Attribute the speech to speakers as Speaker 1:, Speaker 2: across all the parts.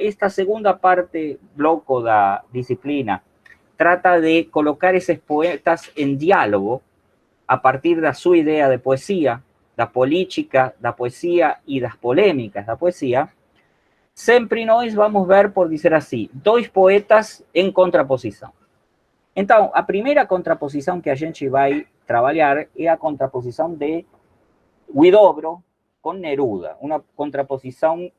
Speaker 1: esta segunda parte, bloco da disciplina, trata de colocar esos poetas en diálogo a partir da sua idea de poesia, da política da poesia e das polêmicas da poesia, sempre nós vamos ver, por dizer assim, dois poetas em contraposição. Então, a primeira contraposição que a gente vai trabalhar é a contraposição de Huidobro con Neruda, una contraposición,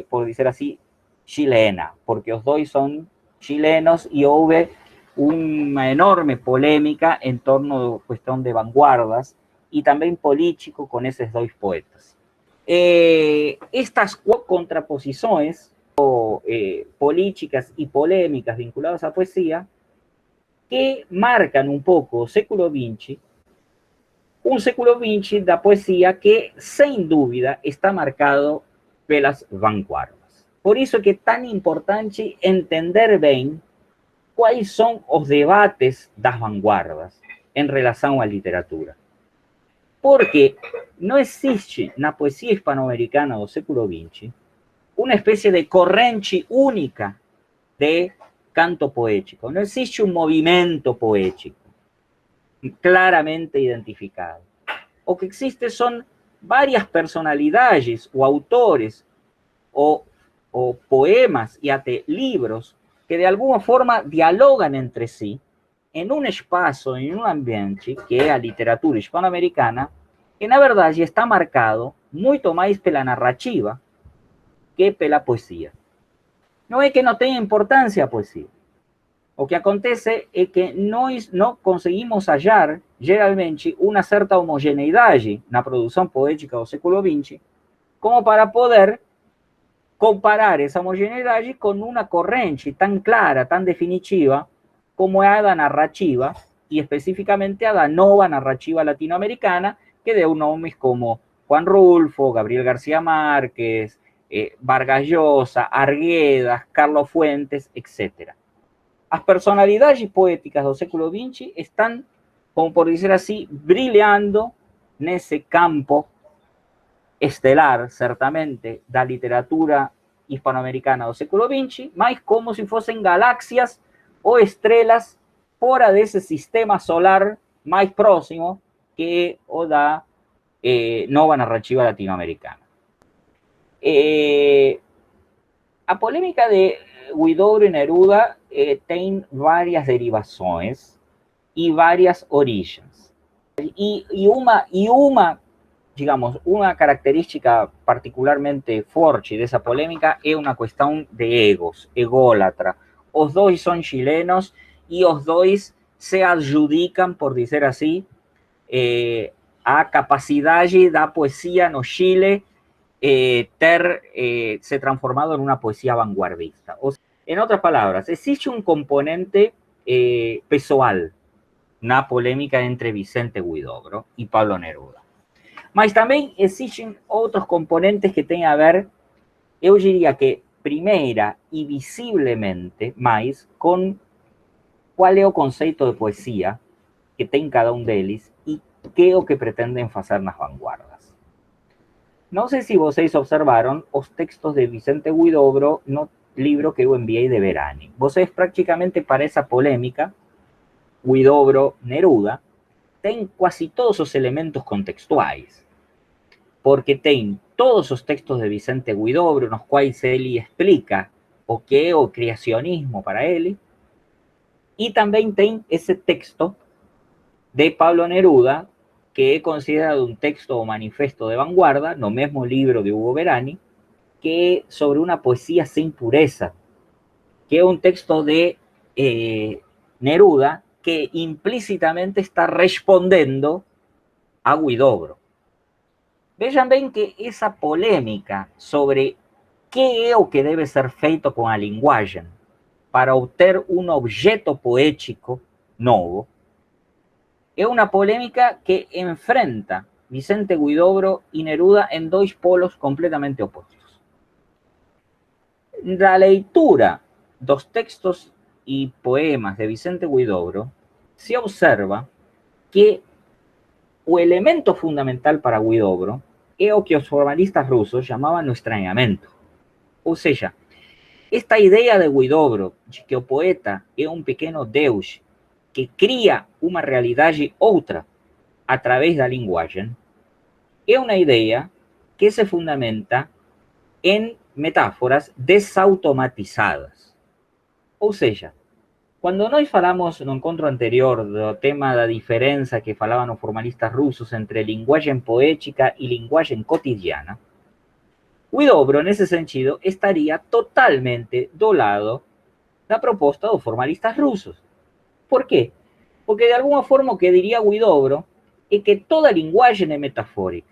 Speaker 1: por decir así, chilena, porque los dos son chilenos y hubo una enorme polémica en torno a la cuestión de vanguardas y también político con esos dos poetas. Estas contraposiciones políticas y polémicas vinculadas a poesía que marcan un poco el século XX, un século XX da poesía que, sem dúvida, está marcado pelas vanguardas. Por isso que é tão importante entender bem quais são os debates das vanguardas em relação à literatura. Porque não existe na poesia hispano-americana do século XX uma espécie de corrente única de canto poético. Não existe um movimento poético claramente identificado. O que existe son varias personalidades o autores o poemas y hasta libros que de alguna forma dialogan entre sí en un espacio, en un ambiente que es la literatura hispanoamericana, que na verdade está marcado muito mais pela narrativa que pela poesia. Não é que não tenha importância a poesia. O que acontece é que nós não conseguimos hallar, geralmente, uma certa homogeneidade na produção poética do século XX, como para poder comparar essa homogeneidade com uma corrente tão clara, tão definitiva, como é a da narrativa, e especificamente a da nova narrativa latino-americana, que deu nomes como Juan Rulfo, Gabriel García Márquez, Vargas Llosa, Arguedas, Carlos Fuentes, etc. As personalidades poéticas do século XX estão, como por dizer assim, brilhando nesse campo estelar, certamente, da literatura hispanoamericana do século XX, mas como se fossem galáxias ou estrelas fora desse sistema solar mais próximo que é o da nova narrativa latino-americana. A polêmica de Huidobro e Neruda tem várias derivações e várias origens. E uma, digamos, uma característica particularmente forte dessa polêmica é uma questão de egos, ególatra. Os dois são chilenos e os dois se adjudicam, por dizer assim, a capacidade da poesia no Chile ter se transformado en una poesía vanguardista. O sea, en otras palabras, existe un componente pessoal na polémica entre Vicente Huidobro y Pablo Neruda. Mas também existem outros componentes que têm a ver, eu diria que primeira e visivelmente mais com qual é o conceito de poesia que tem cada um deles e que é o que pretendem fazer nas vanguardas. No sé si vocês observaron os textos de Vicente Huidobro no libro que eu enviei de Verani. Vocês prácticamente para essa polêmica, Huidobro-Neruda, tem quase todos os elementos contextuais, porque tem todos os textos de Vicente Huidobro nos quais ele explica o que é o criacionismo para ele, e também tem esse texto de Pablo Neruda, que é considerado un texto o manifesto de vanguarda, no mesmo libro de Hugo Verani, que é sobre una poesía sin pureza, que é un texto de Neruda que implícitamente está respondendo a Huidobro. Vejam bem que essa polêmica sobre que é o que deve ser feito com a linguagem para obter um objeto poético novo, é uma polêmica que enfrenta Vicente Huidobro e Neruda em dois polos completamente opostos. Da leitura dos textos e poemas de Vicente Huidobro, se observa que o elemento fundamental para Huidobro é o que os formalistas russos chamavam o estranhamento. Ou seja, esta idea de Huidobro, de que o poeta é um pequeno Deus que cria uma realidade outra através da linguagem, é uma ideia que se fundamenta em metáforas desautomatizadas. Ou seja, quando nós falamos no encontro anterior do tema da diferença que falavam os formalistas russos entre linguagem poética e linguagem cotidiana, Huidobro, nesse sentido, estaria totalmente do lado da proposta dos formalistas russos. Por quê? Porque de alguma forma o que diria Huidobro é que toda linguagem é metafórica.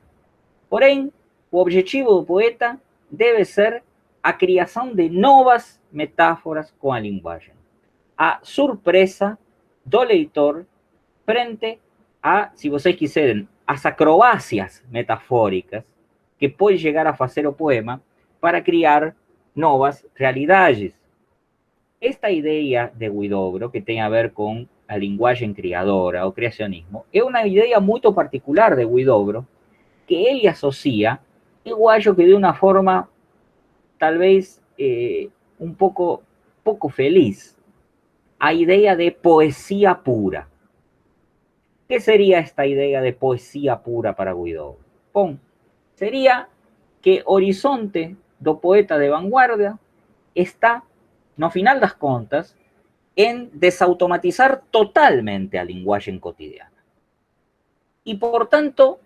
Speaker 1: Porém, o objetivo do poeta deve ser a criação de novas metáforas com a linguagem. A surpresa do leitor frente a, se vocês quiserem, as acrobacias metafóricas que pode chegar a fazer o poema para criar novas realidades. Esta ideia de Huidobro, que tem a ver com a linguagem criadora, o criacionismo, é uma ideia muito particular de Huidobro, que ele associa, eu acho que de uma forma talvez um pouco feliz, a ideia de poesia pura. ¿Qué sería esta idea de poesía pura para Huidobro? Bom, sería que Horizonte do poeta de vanguardia está, no final das contas, en desautomatizar totalmente a linguagem cotidiana. Y por tanto,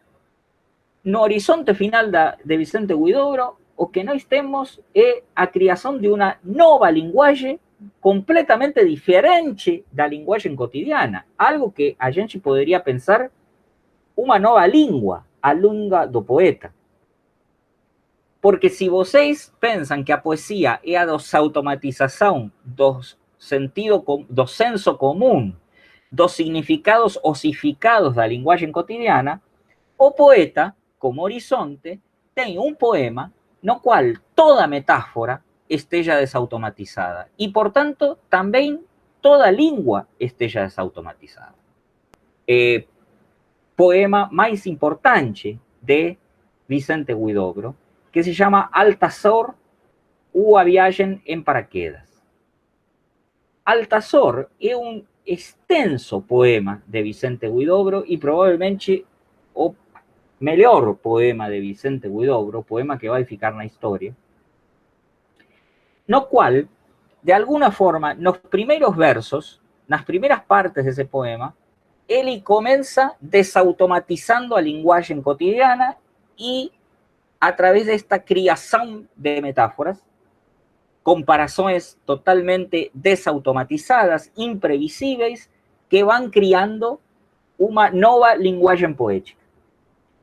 Speaker 1: no horizonte final de Vicente Huidobro, o que nós temos é a criação de uma nova linguagem completamente diferente da linguagem cotidiana. Algo que a gente poderia pensar uma nova língua, a língua do poeta. Porque se vocês pensam que a poesia é a desautomatização do sentido, do senso comum, dos significados osificados da linguagem cotidiana, o poeta, como Horizonte, tem um poema no qual toda metáfora esteja desautomatizada e, portanto, também toda língua esteja desautomatizada. Poema mais importante de Vicente Huidobro, que se chama Altazor ou A Viagem em Paraquedas. Altazor é um extenso poema de Vicente Huidobro e provavelmente o melhor poema de Vicente Huidobro, poema que vai ficar na história, no qual, de alguma forma, nos primeiros versos, nas primeiras partes desse poema, ele começa desautomatizando a linguagem cotidiana e, a través desta criação de metáforas, comparações totalmente desautomatizadas, imprevisíveis, que vão criando uma nova linguagem poética.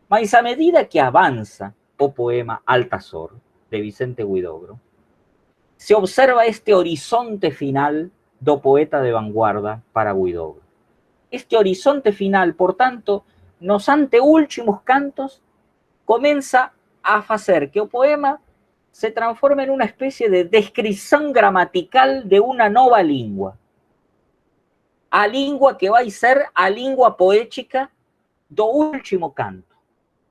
Speaker 1: Mas a medida que avança o poema Altazor, de Vicente Huidobro, se observa este horizonte final do poeta de vanguarda para Huidobro. Este horizonte final, por tanto, nos anteúltimos cantos, começa a fazer que o poema se transforme en una especie de descripción gramatical de una nova língua. A língua que vai ser a língua poética do último canto.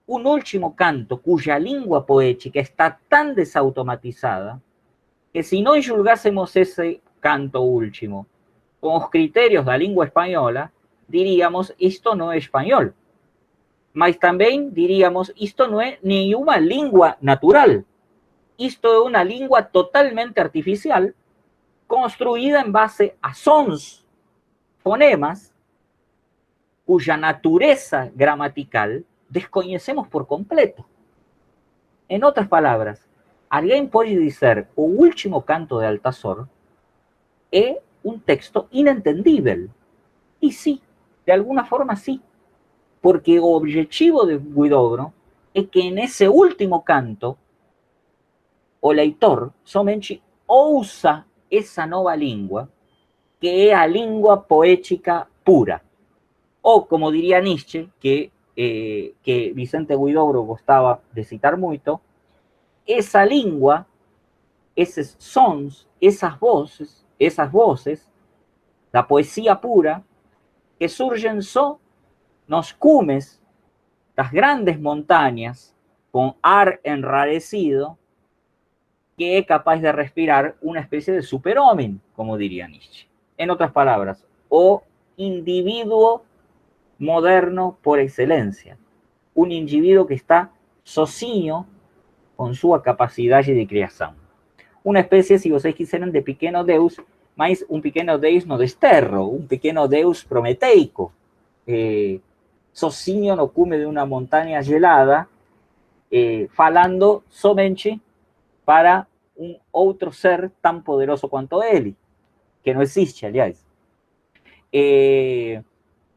Speaker 1: Un último canto cuya língua poética está tan desautomatizada que si no julgásemos ese canto último con los criterios da língua española, diríamos, esto no es español. Mas también diríamos, esto no es ni una língua natural. Esto es una língua totalmente artificial, construida en base a sons, fonemas, cuya naturaleza gramatical desconhecemos por completo. En otras palabras, alguien puede decir o último canto de Altazor es un texto inentendible. Y sí, de alguna forma sí, porque el objetivo de Huidobro es que en ese último canto o leitor somente ouça essa nova língua, que é a língua poética pura. Ou, como diria Nietzsche, que Vicente Huidobro gostava de citar muito, essa língua, esses sons, essas vozes da poesia pura, que surgem só nos cumes das grandes montanhas, com ar enrarecido, que es capaz de respirar una especie de superhombre, como diría Nietzsche. En otras palabras, o individuo moderno por excelencia, un individuo que está sozinho con su capacidad de creación. Una especie, si vocês quiserem, de pequeno Deus, mas un pequeno Deus no desterro, un pequeno Deus prometeico, sozinho no cume de una montaña gelada, falando somente para un outro ser tan poderoso quanto ele, que não existe, aliás.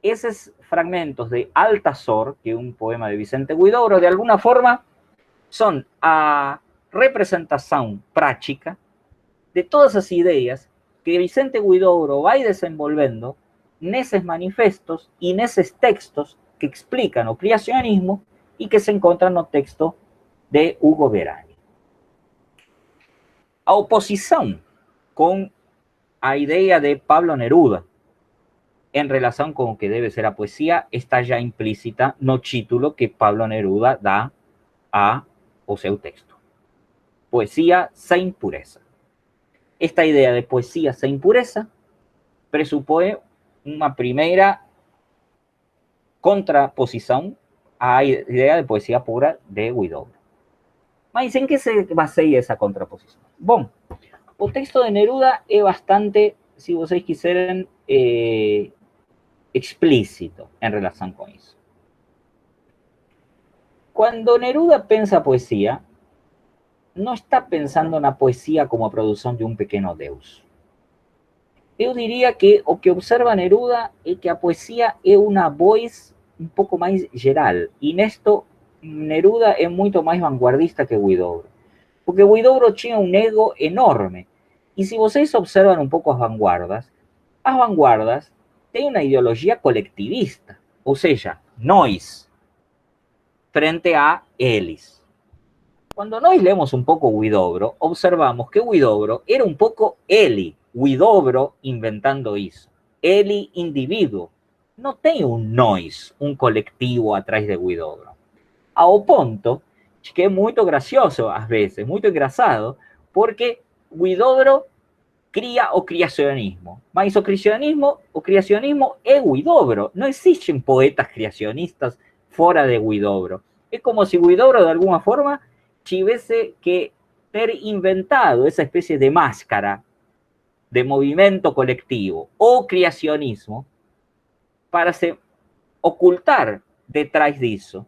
Speaker 1: Esos fragmentos de Altazor, que es un poema de Vicente Huidobro, de alguna forma son a representación práctica de todas esas ideas que Vicente Huidobro va desenvolvendo en esos manifestos y en esos textos que explican o creacionismo y que se encuentran en el texto de Hugo Verani. A oposición con a idea de Pablo Neruda en relación con lo que debe ser la poesía está ya implícita no título que Pablo Neruda da a o seu texto. Poesía sin pureza. Esta idea de poesía sin pureza presupone una primera contraposición a la idea de poesía pura de Huidobro. Mas ¿en qué se basea esa contraposición? Bueno, el texto de Neruda es bastante, si vocês quiserem, explícito en relación con eso. Cuando Neruda pensa poesía, no está pensando en la poesía como producción de un pequeño Deus. Yo diría que o que observa Neruda es que la poesía es una voz un poco más geral, y en esto Neruda es mucho más vanguardista que Huidobro, porque Huidobro tiene un ego enorme, y si vocês observan un poco las vanguardas tienen una ideología colectivista, o sea, nós, frente a eles. Cuando nós leemos un poco Huidobro, observamos que Huidobro era un poco ele, Huidobro inventando eso. Ele, individuo, no tiene un nós, un colectivo atrás de Huidobro. Ao ponto que es muy gracioso a veces, muy engraçado, porque Huidobro cría o creacionismo. Mas o creacionismo es Huidobro. No existen poetas creacionistas fuera de Huidobro. Es como si Huidobro de alguna forma tuviese que ter inventado esa especie de máscara de movimiento colectivo o creacionismo para se ocultar detrás de eso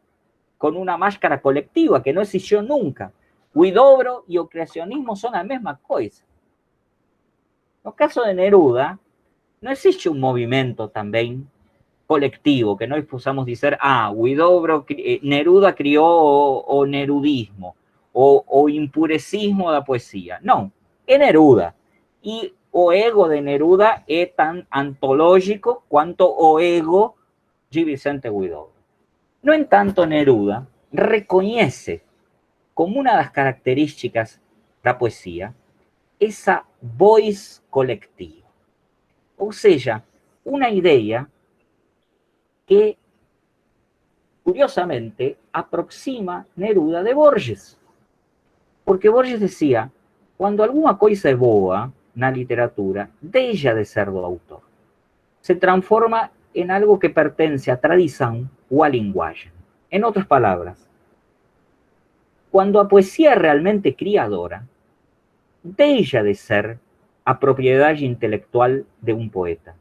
Speaker 1: con una máscara colectiva que no existió nunca. Huidobro y el creacionismo son la misma cosa. En el caso de Neruda, no existe un movimiento también colectivo que no podamos decir, Huidobro, Neruda crió o nerudismo o impurecismo da poesía. No, es Neruda. Y o ego de Neruda es tan antológico cuanto o ego de Vicente Huidobro. No en tanto, Neruda reconoce como una de las características de la poesía esa voz colectiva. O sea, una idea que, curiosamente, aproxima Neruda de Borges. Porque Borges decía, cuando alguna cosa es boa na literatura, deja de ser do autor. Se transforma en algo que pertenece a tradición o a lenguaje. En otras palabras, cuando la poesía es realmente criadora, deja de ser a propiedad intelectual de un poeta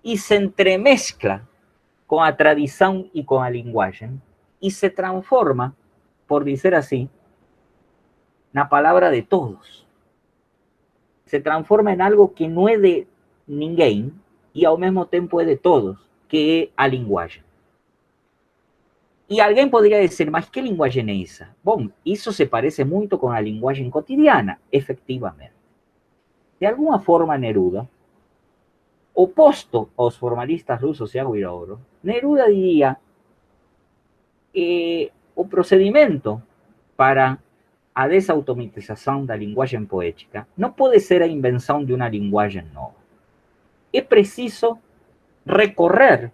Speaker 1: y se entremezcla con la tradición y con el lenguaje y se transforma, por decir así, en la palabra de todos. Se transforma en algo que no es de ninguém y al mismo tiempo es de todos, que es el lenguaje. Y alguien podría decir, ¿mas qué lenguaje es esa? Bueno, eso se parece mucho con la lenguaje cotidiana, efectivamente. De alguna forma, Neruda, opuesto a los formalistas rusos y a Huidobro, Neruda diría el procedimiento para a desautomatización da linguagem poética no puede ser a invención de una linguagem nova. Es preciso recorrer,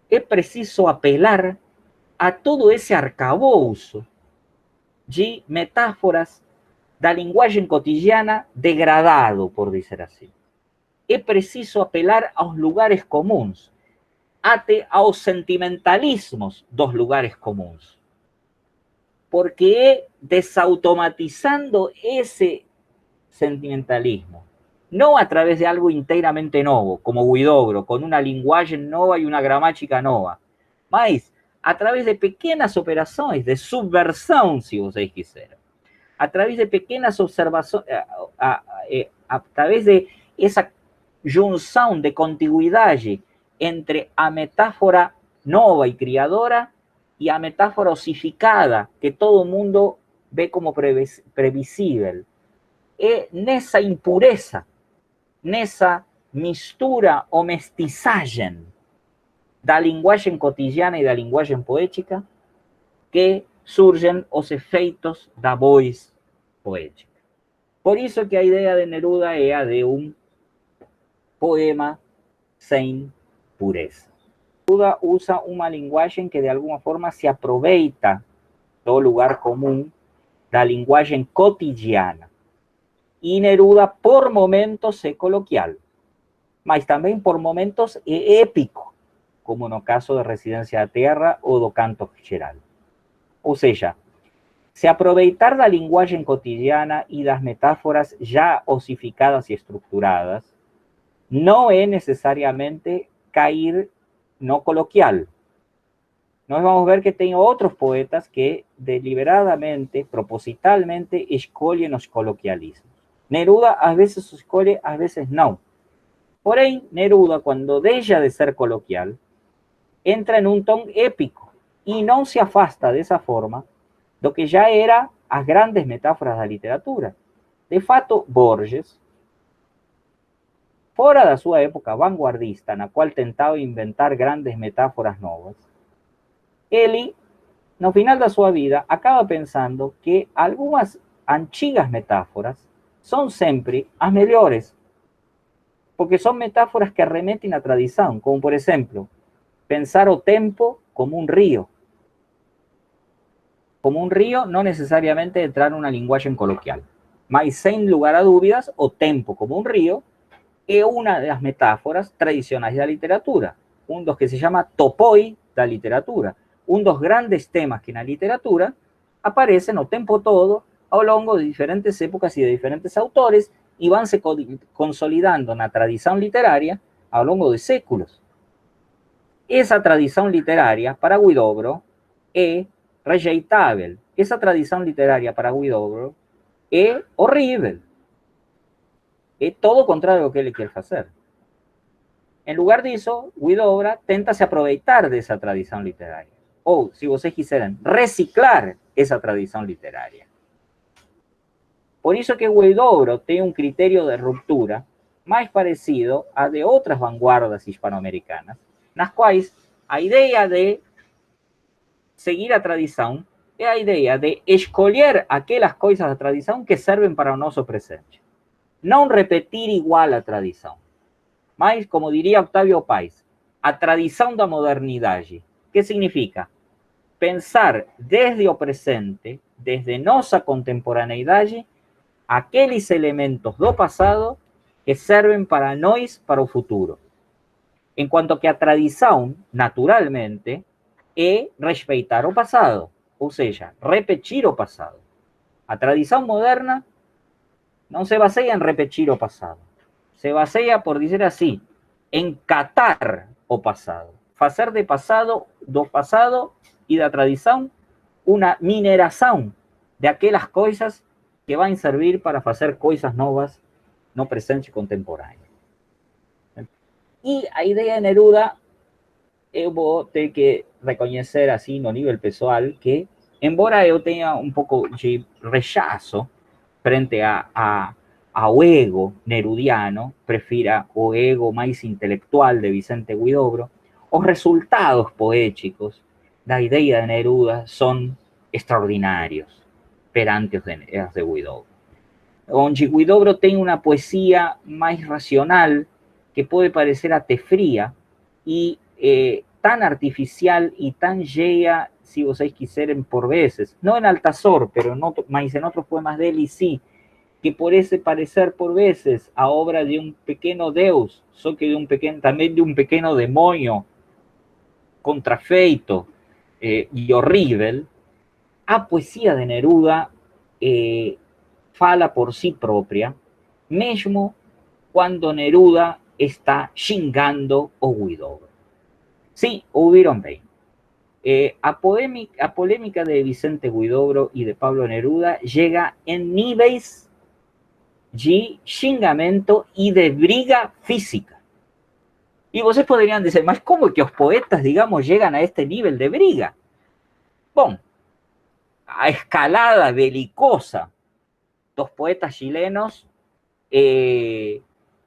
Speaker 1: es preciso apelar a todo ese arcabouço de metáforas da linguagem cotidiana degradado, por dizer assim. É preciso apelar aos lugares comuns, até aos sentimentalismos dos lugares comuns. Porque é desautomatizando esse sentimentalismo, no a través de algo inteiramente novo, como Huidobro, con una linguagem nova y una gramática nova, mas a través de pequenas operações de subversão, se vocês quiserem, a través de pequenas observações, a través de essa junção de contiguidade entre a metáfora nova e criadora e a metáfora osificada, que todo mundo vê como previsível. É nessa impureza, nessa mistura ou mestiçagem da linguagem cotidiana e da linguagem poética que surgem os efeitos da voz poética. Por isso que a ideia de Neruda é a de um poema sem pureza. Neruda usa uma linguagem que de alguma forma se aproveita do lugar comum, da linguagem cotidiana. Y Neruda por momentos é coloquial, mas também por momentos é épico, como no caso de Residência da Terra ou do Canto Geral. Ou seja, se aproveitar da linguagem cotidiana e das metáforas já osificadas e estruturadas não é necessariamente cair no coloquial. Nós vamos ver que tem outros poetas que deliberadamente, propositalmente, escolhem os coloquialismos. Neruda às vezes escolhe, às vezes não. Porém, Neruda, quando deixa de ser coloquial, entra em um tom épico e não se afasta dessa forma do que já era as grandes metáforas da literatura. De fato, Borges, fora da sua época vanguardista, na qual tentava inventar grandes metáforas novas, ele, no final da sua vida, acaba pensando que algumas antigas metáforas são sempre as melhores, porque são metáforas que remetem à tradição, como, por exemplo, pensar o tempo como um rio. Como um rio, não necessariamente entrar numa linguagem coloquial, mas, sem lugar a dúvidas, o tempo como um rio é uma das metáforas tradicionais da literatura, um dos que se chama topoi da literatura, um dos grandes temas que na literatura aparecem o tempo todo ao longo de diferentes épocas e de diferentes autores e vão se consolidando na tradição literária ao longo de séculos. Essa tradição literária para Huidobro é rejeitável. Essa tradição literária para Huidobro é horrível. É todo o contrário do que ele quer fazer. Em lugar disso, Huidobro tenta se aproveitar dessa tradição literária. Ou, se vocês quiserem, reciclar essa tradição literária. Por isso que Huidobro tem um critério de ruptura mais parecido a de outras vanguardas hispano-americanas, nas quais a ideia de seguir a tradição é a ideia de escolher aquelas coisas da tradição que servem para o nosso presente. Não repetir igual a tradição, mas, como diria Octavio Paz, a tradição da modernidade. Que significa? Pensar desde o presente, desde nossa contemporaneidade, aqueles elementos do passado que servem para nós, para o futuro. Enquanto que a tradição, naturalmente, é respeitar o passado, ou seja, repetir o passado. A tradição moderna não se baseia em repetir o passado. Se baseia, por dizer assim, em catar o passado. Fazer do passado e da tradição uma mineração de aquelas coisas que vão servir para fazer coisas novas no presente contemporâneo. E a ideia de Neruda, eu vou ter que reconhecer assim no nível pessoal que, embora eu tenha um pouco de rechaço frente ao ego nerudiano, prefira o ego mais intelectual de Vicente Huidobro, os resultados poéticos da ideia de Neruda são extraordinários perante os de Huidobro. Onde Huidobro tem uma poesia mais racional, que pode parecer até fria, e tan artificial y tan llena, si vocês quiserem, por veces, no en Altazor, pero mas en otros poemas de él, sí, que parece parecer por veces a obra de un pequeño Deus, só que también de un pequeño demonio contrafeito y horrible. A poesía de Neruda fala por sí propia, mesmo cuando Neruda está xingando o Huidobro. Sí, hubieron bien. A polémica de Vicente Huidobro y de Pablo Neruda llega en niveles de xingamento y de briga física. Y vocês podrían decir, mas ¿cómo que los poetas, digamos, llegan a este nivel de briga? Bueno, a escalada belicosa dos poetas chilenos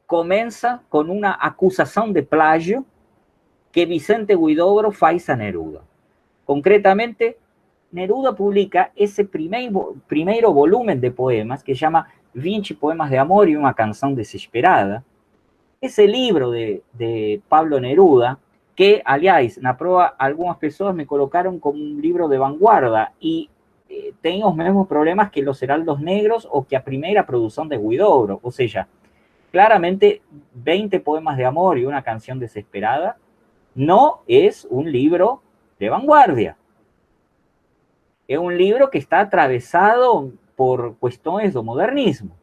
Speaker 1: comienza con una acusación de plagio que Vicente Huidobro faz a Neruda. Concretamente, Neruda publica ese primeiro volumen de poemas que se llama 20 poemas de amor y una canción desesperada. Ese libro de Pablo Neruda, que, aliás, na prueba, algunas personas me colocaron como un libro de vanguardia y tengo los mismos problemas que los Heraldos Negros o que a primera producción de Huidobro. O sea, claramente 20 poemas de amor y una canción desesperada no es un libro de vanguardia. Es un libro que está atravesado por cuestiones de modernismo,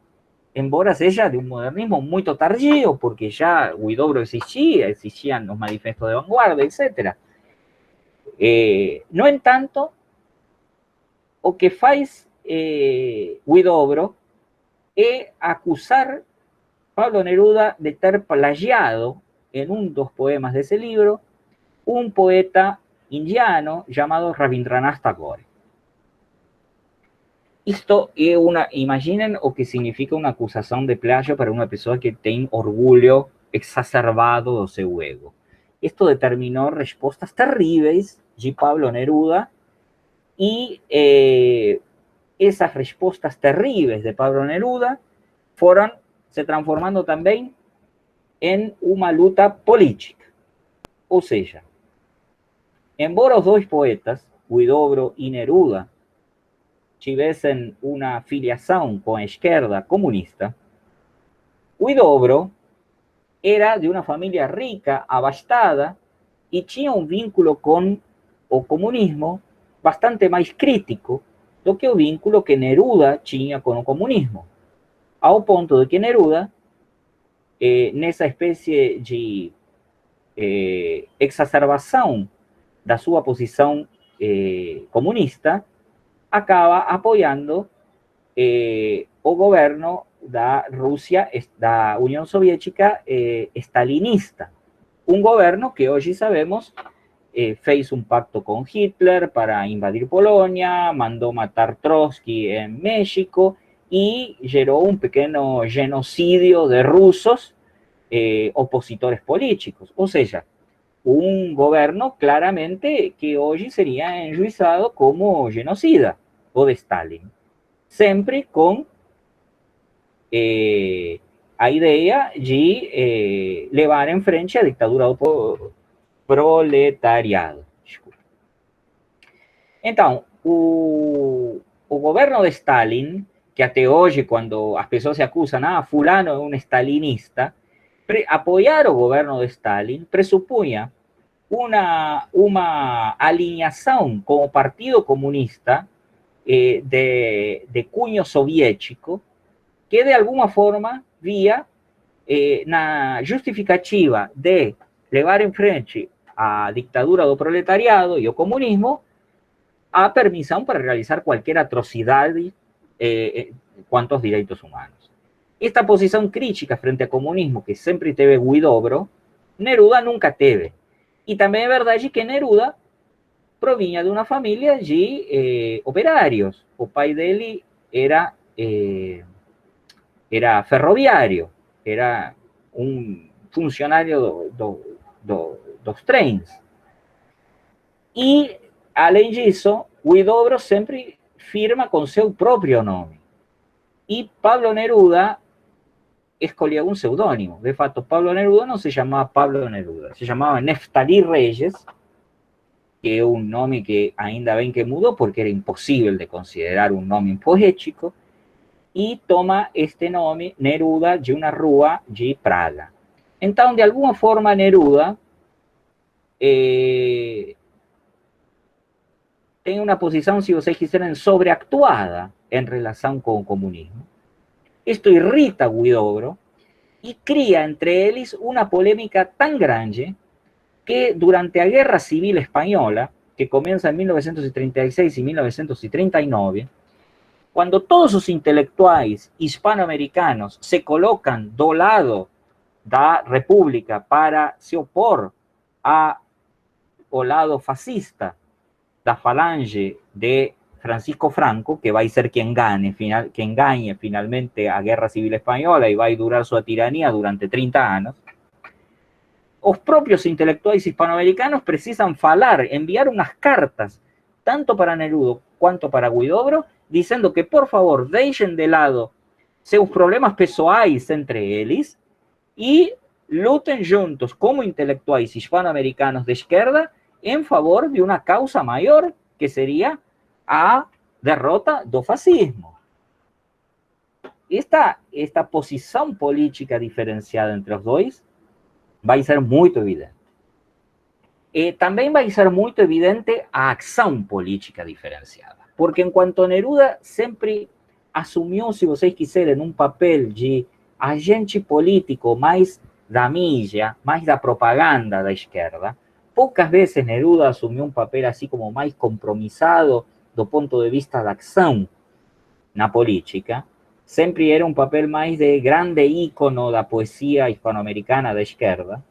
Speaker 1: embora sea de un modernismo muy tardío, porque ya Huidobro existían los manifestos de vanguardia, etc. No en tanto, o que faz Huidobro es acusar Pablo Neruda de ter plagiado en un dos poemas de ese libro un poeta indiano llamado Rabindranath Tagore. Esto es imaginen o que significa una acusación de plagio para una persona que tiene orgullo exacerbado de su ego. Esto determinó respuestas terribles de Pablo Neruda y esas respuestas terribles de Pablo Neruda fueron se transformando también en una lucha política. O sea, embora los dos poetas, Huidobro y Neruda, tuviesen una filiación con la izquierda comunista, Huidobro era de una familia rica, abastada, y tenía un vínculo con el comunismo bastante más crítico do que el vínculo que Neruda tenía con el comunismo. Ao ponto de que Neruda, nessa especie de exacerbación da sua posição comunista, acaba apoyando o governo da Rusia, da Unión Soviética stalinista. Un gobierno que hoy sabemos fez un pacto con Hitler para invadir Polonia, mandó matar Trotsky en México y generó un pequeño genocidio de rusos opositores políticos. O sea, un gobierno claramente que hoy sería enjuiciado como genocida o de Stalin, siempre con a idea de levar en frente a dictadura do proletariado. Então, o governo de Stalin, que até hoje, quando as pessoas se acusam, fulano é um stalinista, apoyar o governo de Stalin presupunha uma alinhação com o Partido Comunista de cunho soviético, que de alguma forma via na justificativa de levar em frente a dictadura do proletariado e o comunismo, a permissão para realizar qualquer atrocidade quanto aos direitos humanos. Esta posição crítica frente ao comunismo que sempre teve Huidobro, Neruda nunca teve. E também é verdade que Neruda provinha de uma família de operários. O pai dele era ferroviário, era um funcionário dos trens. E, além disso, Huidobro sempre firma com seu próprio nome. E Pablo Neruda escolheu um pseudônimo. De fato, Pablo Neruda não se chamava Pablo Neruda, se chamava Neftalí Reyes, que é um nome que ainda bem que mudou, porque era impossível de considerar um nome poético, e toma este nome, Neruda, de uma rua de Praga. Então, de alguma forma, Neruda tem uma posição, se vocês quiserem, sobreactuada em relação com o comunismo. Isto irrita a Huidobro e cria entre eles uma polêmica tão grande que durante a Guerra Civil Espanhola, que comienza en 1936 y 1939, cuando todos os intelectuais hispanoamericanos se colocan do lado da República para se opor ao lado fascista da falange de Francisco Franco, que va a ser quien gane finalmente a Guerra Civil Española y va a durar su tiranía durante 30 años, os propios intelectuais hispanoamericanos precisan falar, enviar unas cartas, tanto para Neruda quanto para Huidobro, dizendo que, por favor, deixem de lado seus problemas pessoais entre eles e lutem juntos como intelectuais hispanoamericanos de esquerda en favor de una causa mayor, que sería a derrota do fascismo. Esta posição política diferenciada entre os dois vai ser muito evidente. Também vai ser muito evidente a ação política diferenciada, porque enquanto Neruda sempre assumiu, se vocês quiserem, um papel de agente político mais da mídia, mais da propaganda da esquerda, poucas vezes Neruda assumiu um papel assim como mais compromissado do ponto de vista da ação na política. Sempre era um papel mais de grande ícono da poesia hispanoamericana da esquerda.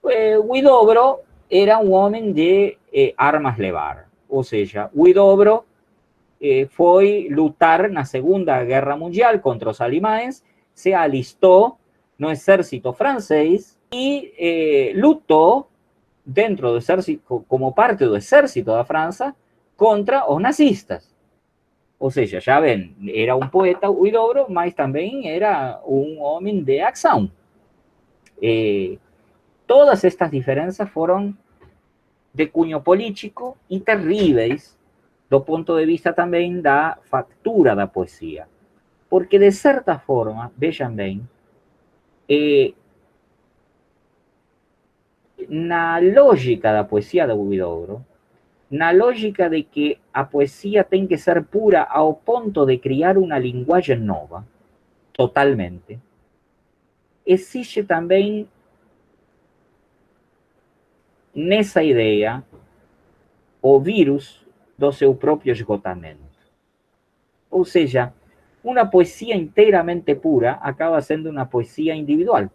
Speaker 1: Huidobro era um homem de armas levar, ou seja, Huidobro foi lutar na Segunda Guerra Mundial contra os alemães, se alistou no exército francês e lutou dentro do exército, como parte do exército da França, contra os nazistas. Ou seja, já ven, era um poeta Huidobro, mas também era um homem de ação. Todas estas diferenças foram de cunho político e terríveis do ponto de vista também da factura da poesia. Porque, de certa forma, vejam bem, na lógica da poesia de Huidobro, na lógica de que a poesia tem que ser pura ao ponto de criar uma linguagem nova, totalmente, existe também nessa ideia o vírus do seu próprio esgotamento. Ou seja, uma poesia inteiramente pura acaba sendo uma poesia individual,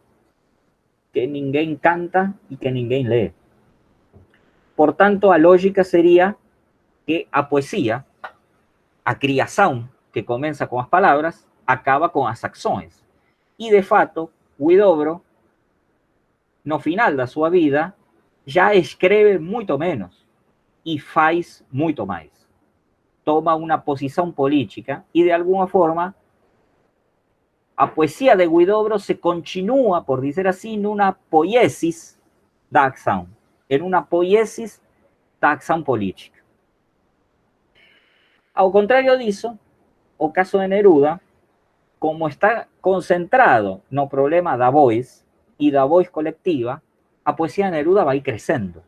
Speaker 1: que ninguém canta e que ninguém lê. Portanto, a lógica seria que a poesia, a criação, que começa com as palavras, acaba com as ações. E, de fato, Huidobro, no final da sua vida, já escreve muito menos e faz muito mais. Toma uma posição política e, de alguma forma, a poesia de Huidobro se continua, por dizer assim, numa poiesis da ação, em uma poiesis da ação política. Ao contrário disso, o caso de Neruda, como está concentrado no problema da voz e da voz colectiva, a poesia de Neruda vai crescendo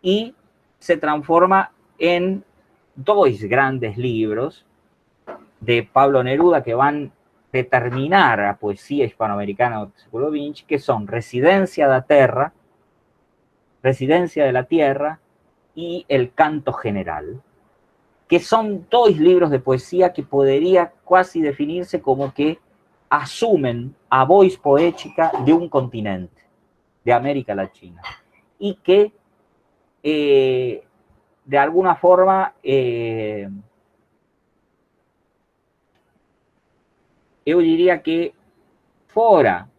Speaker 1: e se transforma em dois grandes livros de Pablo Neruda que van determinar a poesia hispanoamericana do século XX, que são Residencia da Terra, Residencia de la Tierra y El Canto General, que son dos libros de poesía que podría casi definirse como que asumen a voz poética de un continente, de América Latina, y que de alguna forma yo diría que fora,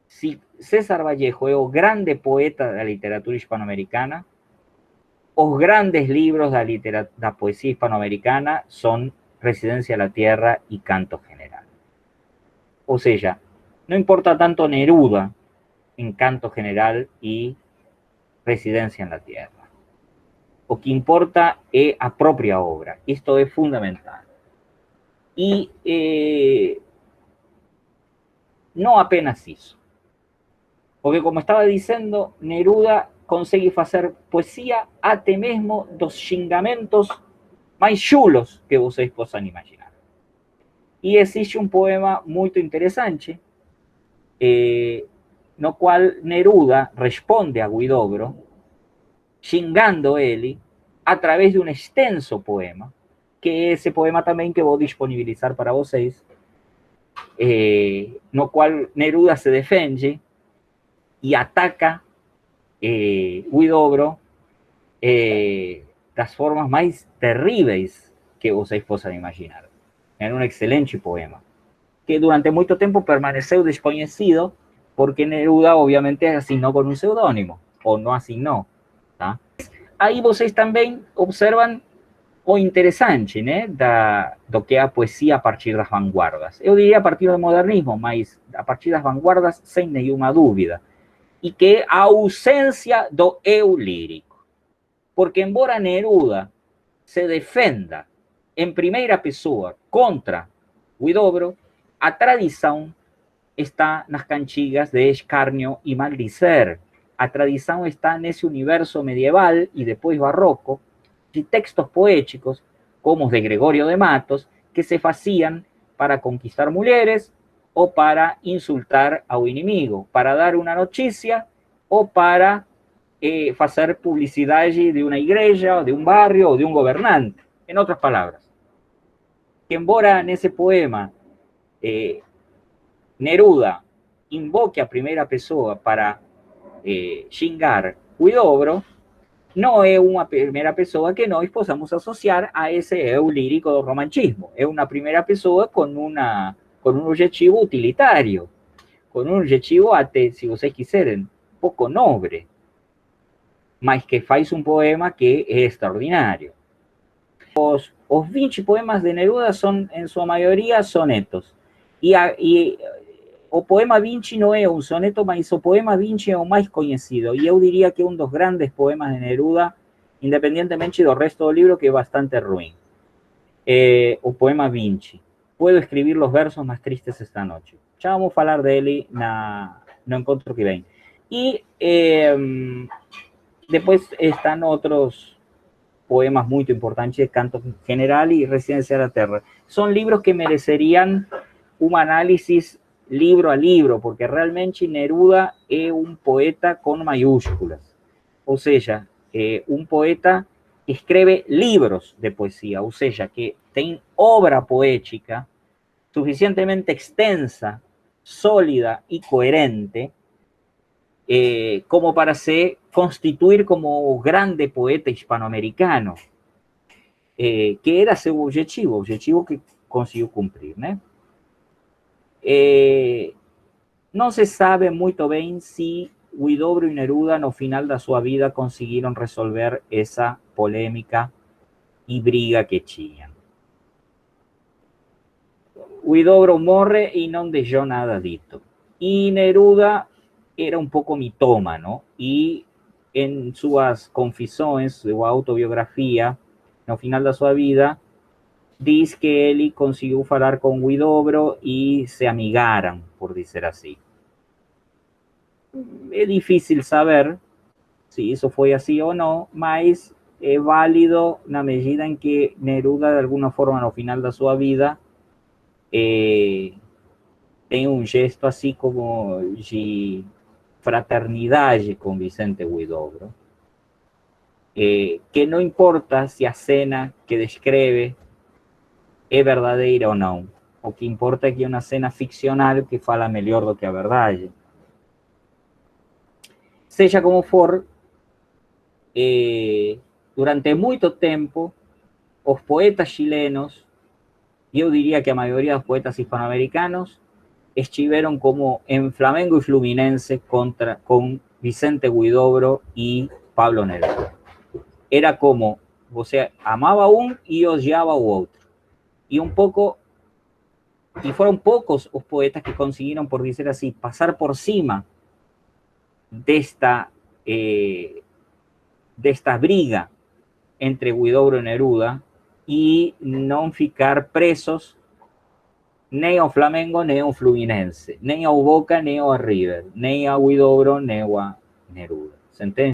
Speaker 1: si César Vallejo é o grande poeta da literatura hispanoamericana, os grandes libros da poesía hispanoamericana son Residencia de la Tierra y Canto General. O sea, no importa tanto Neruda en Canto General y residencia en la tierra. O que importa é a propia obra. Isto é fundamental. E não apenas isso. Porque, como estaba diciendo, Neruda consegue fazer poesía até mesmo dos xingamentos mais chulos que vocês possam imaginar. E existe um poema muito interessante, no qual Neruda responde a Huidobro, xingando ele, a través de um extenso poema, que é esse poema também que vou disponibilizar para vocês, no qual Neruda se defende e ataca Huidobro das formas mais terríveis que vocês possam imaginar. Era um excelente poema, que durante muito tempo permaneceu desconhecido, porque Neruda, obviamente, assinou com um pseudônimo, ou não assinou. Tá? Aí vocês também observam o interessante, né, do que é a poesia a partir das vanguardas. Eu diria a partir do modernismo, mas a partir das vanguardas, sem nenhuma dúvida. E que é a ausência do eu lírico. Porque, embora Neruda se defenda em primeira pessoa contra Huidobro, a tradição está nas cantigas de escárnio e maldizer. A tradição está nesse universo medieval e depois barroco de textos poéticos, como os de Gregorio de Matos, que se faziam para conquistar mulheres ou para insultar ao inimigo, para dar uma notícia ou para fazer publicidade de uma igreja, de um barrio ou de um governante. Em outras palavras, que embora nesse poema Neruda invoque a primeira pessoa para xingar Huidobro, não é uma primeira pessoa que nós possamos associar a esse eu lírico do romantismo. É uma primeira pessoa com um objetivo utilitário, com um objetivo até, se vocês quiserem, pouco nobre, mas que faz um poema que é extraordinário. Os 20 poemas de Neruda são, em sua maioria, sonetos. E o poema 20 não é um soneto, mas o poema 20 é o mais conhecido. E eu diria que é um dos grandes poemas de Neruda, independentemente do resto do livro, que é bastante ruim. O poema 20. Puedo escribir los versos más tristes esta noche. Já vamos falar dele no encontro que vem. E depois estão outros poemas muito importantes de canto general e Residencia da Terra. São livros que mereceriam um análise libro a libro, porque realmente Neruda é um poeta com mayúsculas. Ou seja, um poeta que escreve livros de poesia, ou seja, que tem obra poética suficientemente extensa, sólida e coerente, como para se constituir como o grande poeta hispanoamericano, que era seu objetivo que conseguiu cumprir, né? Não se sabe muito bem se Huidobro e Neruda, no final da sua vida, conseguiram resolver essa polêmica e briga que tinham. Huidobro morre e não deixou nada dito. E Neruda era um pouco mitómano e em suas confissões, sua autobiografia, no final da sua vida, diz que ele conseguiu falar com Huidobro e se amigaram, por dizer assim. É difícil saber se isso foi assim ou não, mas é válido na medida em que Neruda, de alguma forma, no final da sua vida, tem um gesto assim como de fraternidade com Vicente Huidobro, que não importa se a cena que descreve é verdadeira ou não. O que importa é que é uma cena ficcional que fala melhor do que a verdade. Seja como for, durante muito tempo, os poetas chilenos, e eu diria que a maioria dos poetas hispanoamericanos, estiveron como en Flamengo y Fluminense con Vicente Huidobro y Pablo Neruda. Era como, o sea, amaba un y odiaba u otro. Y un poco, y fueron pocos los poetas que consiguieron, por decir así, pasar por cima de esta desta briga entre Huidobro e Neruda e não ficar presos nem ao Flamengo, nem ao Fluminense, nem ao Boca, nem ao River, nem a Huidobro, nem a Neruda. ¿Se entiende?